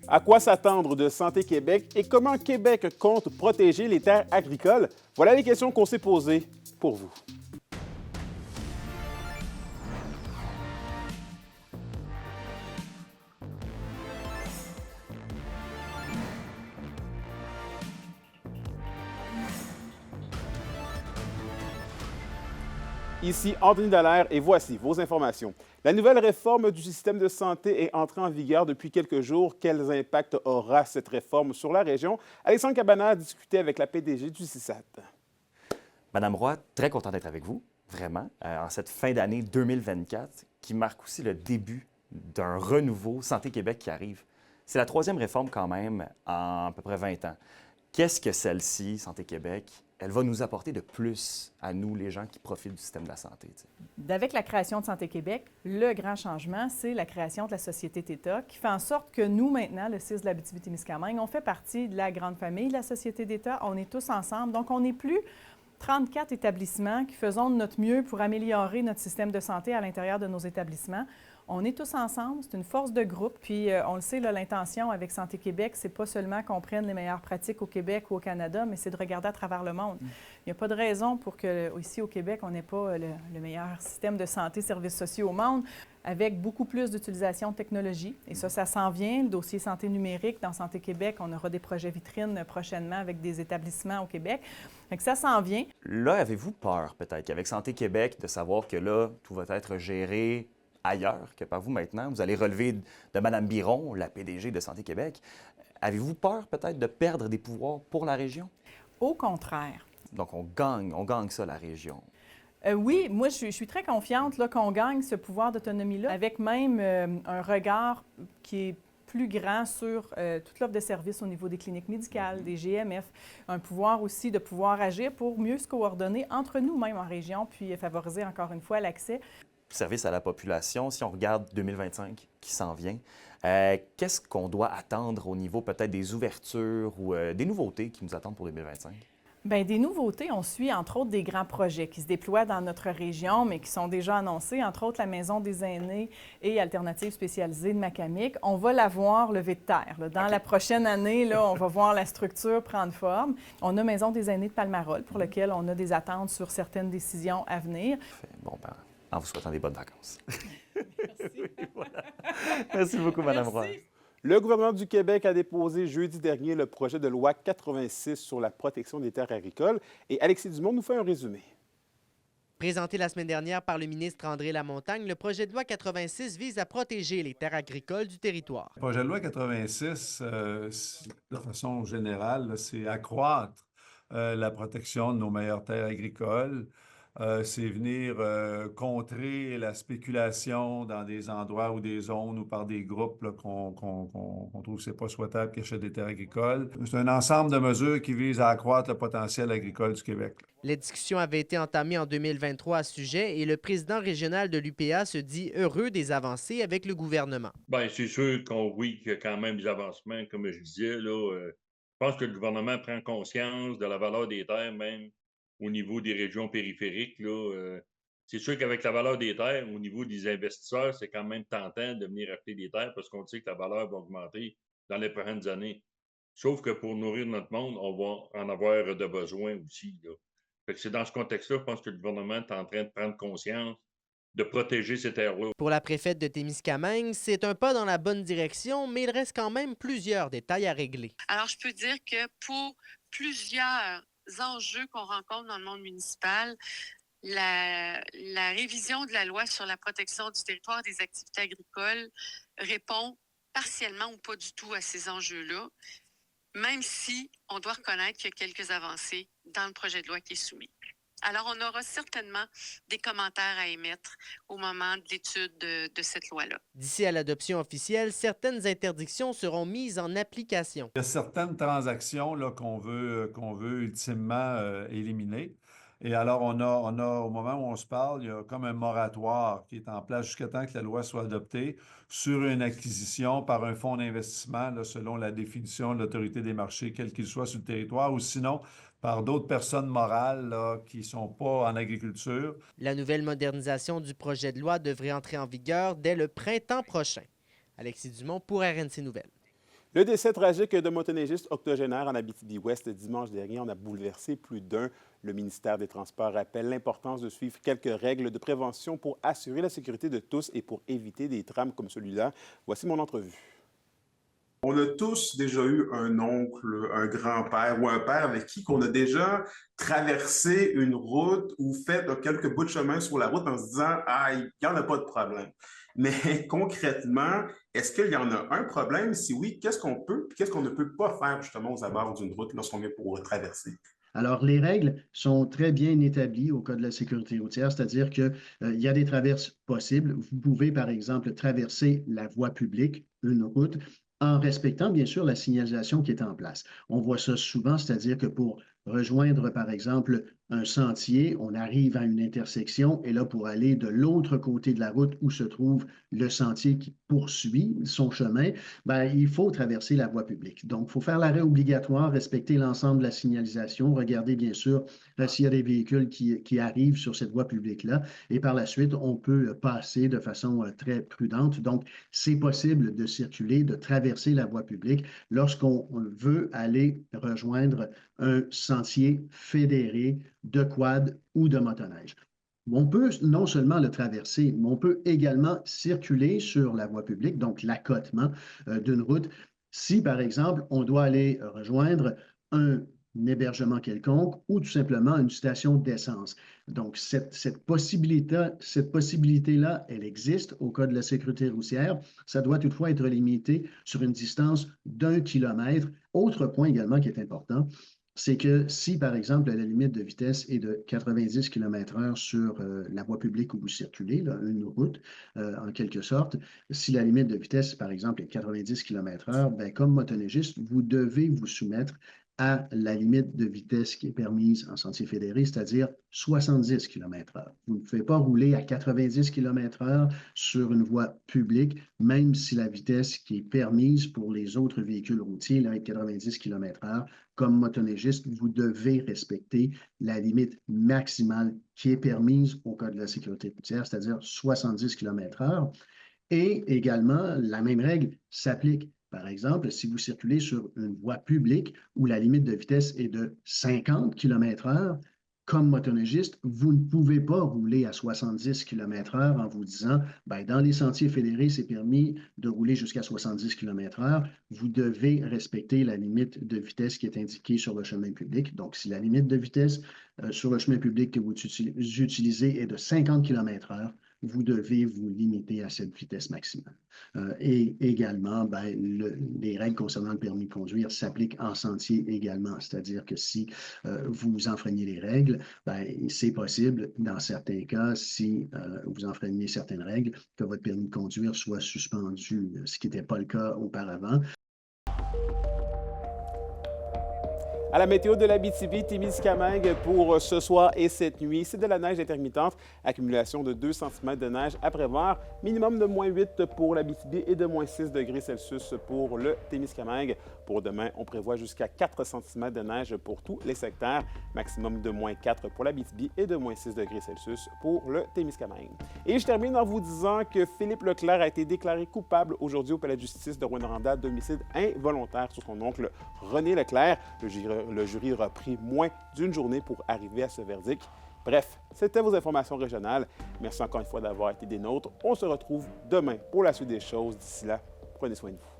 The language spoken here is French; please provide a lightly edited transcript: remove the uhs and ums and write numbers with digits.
À quoi s'attendre de Santé Québec et comment Québec compte protéger les terres agricoles? Voilà les questions qu'on s'est posées pour vous. Ici Anthony Dallaire et voici vos informations. La nouvelle réforme du système de santé est entrée en vigueur depuis quelques jours. Quels impacts aura cette réforme sur la région? Alexandre Cabana a discuté avec la PDG du CISAT. Madame Roy, très content d'être avec vous, vraiment, en cette fin d'année 2024 qui marque aussi le début d'un renouveau Santé Québec qui arrive. C'est la troisième réforme quand même en à peu près 20 ans. Qu'est-ce que celle-ci, Santé Québec, elle va nous apporter de plus à nous, les gens qui profitent du système de la santé? Avec la création de Santé Québec, le grand changement, c'est la création de la Société d'État qui fait en sorte que nous, maintenant, le CIS de l'Abitibi-Témiscamingue, on fait partie de la grande famille de la Société d'État. On est tous ensemble. Donc, on n'est plus 34 établissements qui faisons de notre mieux pour améliorer notre système de santé à l'intérieur de nos établissements. On est tous ensemble, c'est une force de groupe, puis on le sait, l'intention avec Santé Québec, c'est pas seulement qu'on prenne les meilleures pratiques au Québec ou au Canada, mais c'est de regarder à travers le monde. Il n'y a pas de raison pour que, ici au Québec, on n'ait pas le meilleur système de santé, services sociaux au monde, avec beaucoup plus d'utilisation de technologie. Et ça s'en vient. Le dossier santé numérique dans Santé Québec, on aura des projets vitrines prochainement avec des établissements au Québec. Donc ça s'en vient. Là, avez-vous peur peut-être qu'avec Santé Québec, de savoir que là, tout va être géré ailleurs que par vous maintenant? Vous allez relever de Mme Biron, la PDG de Santé Québec. Avez-vous peur peut-être de perdre des pouvoirs pour la région? Au contraire. Donc on gagne ça, la région. Oui, moi, je suis très confiante qu'on gagne ce pouvoir d'autonomie-là, avec même un regard qui est plus grand sur toute l'offre de services au niveau des cliniques médicales, des GMF, un pouvoir aussi de pouvoir agir pour mieux se coordonner entre nous-mêmes en région, puis favoriser encore une fois l'accès. Service à la population, si on regarde 2025 qui s'en vient, qu'est-ce qu'on doit attendre au niveau peut-être des ouvertures ou des nouveautés qui nous attendent pour 2025? Bien, des nouveautés, on suit entre autres des grands projets qui se déploient dans notre région, mais qui sont déjà annoncés, entre autres la Maison des aînés et Alternatives spécialisées de Macamic. On va la voir levée de terre. Là. Dans la prochaine année, là, on va voir la structure prendre forme. On a Maison des aînés de Palmarol, pour lequel on a des attentes sur certaines décisions à venir. Bon, ben, en vous souhaitant des bonnes vacances. Merci. Oui, voilà. Merci beaucoup, Mme Roy. Le gouvernement du Québec a déposé jeudi dernier le projet de loi 86 sur la protection des terres agricoles. Et Alexis Dumont nous fait un résumé. Présenté la semaine dernière par le ministre André Lamontagne, le projet de loi 86 vise à protéger les terres agricoles du territoire. Le projet de loi 86, de façon générale, c'est accroître la protection de nos meilleures terres agricoles. C'est venir contrer la spéculation dans des endroits ou des zones ou par des groupes qu'on trouve que ce n'est pas souhaitable qui achètent des terres agricoles. C'est un ensemble de mesures qui visent à accroître le potentiel agricole du Québec. Les discussions avaient été entamées en 2023 à ce sujet et le président régional de l'UPA se dit heureux des avancées avec le gouvernement. Bien, c'est sûr qu'il y a quand même des avancements, comme je disais. Je pense que le gouvernement prend conscience de la valeur des terres, même au niveau des régions périphériques. C'est sûr qu'avec la valeur des terres, au niveau des investisseurs, c'est quand même tentant de venir acheter des terres parce qu'on sait que la valeur va augmenter dans les prochaines années. Sauf que pour nourrir notre monde, on va en avoir de besoin aussi. Fait que c'est dans ce contexte-là, je pense que le gouvernement est en train de prendre conscience de protéger ces terres-là. Pour la préfète de Témiscamingue, c'est un pas dans la bonne direction, mais il reste quand même plusieurs détails à régler. Alors, je peux dire que pour plusieurs enjeux qu'on rencontre dans le monde municipal, la révision de la loi sur la protection du territoire des activités agricoles répond partiellement ou pas du tout à ces enjeux-là, même si on doit reconnaître qu'il y a quelques avancées dans le projet de loi qui est soumis. Alors, on aura certainement des commentaires à émettre au moment de l'étude de cette loi-là. D'ici à l'adoption officielle, certaines interdictions seront mises en application. Il y a certaines transactions là, qu'on veut ultimement éliminer. Et alors, on a, au moment où on se parle, il y a comme un moratoire qui est en place jusqu'à temps que la loi soit adoptée sur une acquisition par un fonds d'investissement, là, selon la définition de l'autorité des marchés, quel qu'il soit sur le territoire, ou sinon par d'autres personnes morales là, qui ne sont pas en agriculture. La nouvelle modernisation du projet de loi devrait entrer en vigueur dès le printemps prochain. Alexis Dumont pour RNC Nouvelles. Le décès tragique de motoneigiste octogénaire en Abitibi-Ouest dimanche dernier en a bouleversé plus d'un. Le ministère des Transports rappelle l'importance de suivre quelques règles de prévention pour assurer la sécurité de tous et pour éviter des drames comme celui-là. Voici mon entrevue. On a tous déjà eu un oncle, un grand-père ou un père avec qui on a déjà traversé une route ou fait quelques bouts de chemin sur la route en se disant « Ah, il n'y en a pas de problème ». Mais concrètement, est-ce qu'il y en a un problème? Si oui, qu'est-ce qu'on peut et qu'est-ce qu'on ne peut pas faire justement aux abords d'une route lorsqu'on vient pour traverser? Alors, les règles sont très bien établies au Code de la sécurité routière, c'est-à-dire qu'il y a des traverses possibles. Vous pouvez, par exemple, traverser la voie publique, une route, en respectant, bien sûr, la signalisation qui est en place. On voit ça souvent, c'est-à-dire que pour rejoindre, par exemple, un sentier, on arrive à une intersection et là, pour aller de l'autre côté de la route où se trouve le sentier qui poursuit son chemin, bien, il faut traverser la voie publique. Donc, il faut faire l'arrêt obligatoire, respecter l'ensemble de la signalisation, regarder, bien sûr, s'il y a des véhicules qui arrivent sur cette voie publique-là et par la suite, on peut passer de façon très prudente. Donc, c'est possible de circuler, de traverser la voie publique lorsqu'on veut aller rejoindre un sentier fédéré de quad ou de motoneige. On peut non seulement le traverser, mais on peut également circuler sur la voie publique, donc l'accotement d'une route. Si, par exemple, on doit aller rejoindre un hébergement quelconque ou tout simplement une station d'essence. Donc, cette possibilité-là, elle existe au Code de la sécurité routière. Ça doit toutefois être limité sur une distance d'1 kilomètre. Autre point également qui est important, c'est que si, par exemple, la limite de vitesse est de 90 km/h sur la voie publique où vous circulez, là, une route, en quelque sorte, si la limite de vitesse, par exemple, est 90 km/h, bien, comme motoneigiste, vous devez vous soumettre à la limite de vitesse qui est permise en sentier fédéré, c'est-à-dire 70 km/h. Vous ne pouvez pas rouler à 90 km/h sur une voie publique, même si la vitesse qui est permise pour les autres véhicules routiers là, est 90 km/h. Comme motoneigiste, vous devez respecter la limite maximale qui est permise au Code de la sécurité routière, c'est-à-dire 70 km/h. Et également, la même règle s'applique. Par exemple, si vous circulez sur une voie publique où la limite de vitesse est de 50 km/h, comme motoneigiste, vous ne pouvez pas rouler à 70 km/h en vous disant, bien, dans les sentiers fédérés, c'est permis de rouler jusqu'à 70 km/h. Vous devez respecter la limite de vitesse qui est indiquée sur le chemin public. Donc, si la limite de vitesse sur le chemin public que vous utilisez est de 50 km/h, vous devez vous limiter à cette vitesse maximale. Et également, ben, les règles concernant le permis de conduire s'appliquent en sentier également. C'est-à-dire que si vous enfreignez les règles, ben, c'est possible, dans certains cas, si vous enfreignez certaines règles, que votre permis de conduire soit suspendu, ce qui n'était pas le cas auparavant. À la météo de l'Abitibi-Témiscamingue pour ce soir et cette nuit, c'est de la neige intermittente, accumulation de 2 cm de neige à prévoir, minimum de -8 pour l'Abitibi et de -6 degrés Celsius pour le Témiscamingue. Pour demain, on prévoit jusqu'à 4 cm de neige pour tous les secteurs, maximum de -4 pour l'Abitibi et de -6 degrés Celsius pour le Témiscamingue. Et je termine en vous disant que Philippe Leclerc a été déclaré coupable aujourd'hui au Palais de justice de Rouyn-Noranda d'homicide involontaire sur son oncle René Leclerc. Le jury aura pris moins d'une journée pour arriver à ce verdict. Bref, c'était vos informations régionales. Merci encore une fois d'avoir été des nôtres. On se retrouve demain pour la suite des choses. D'ici là, prenez soin de vous.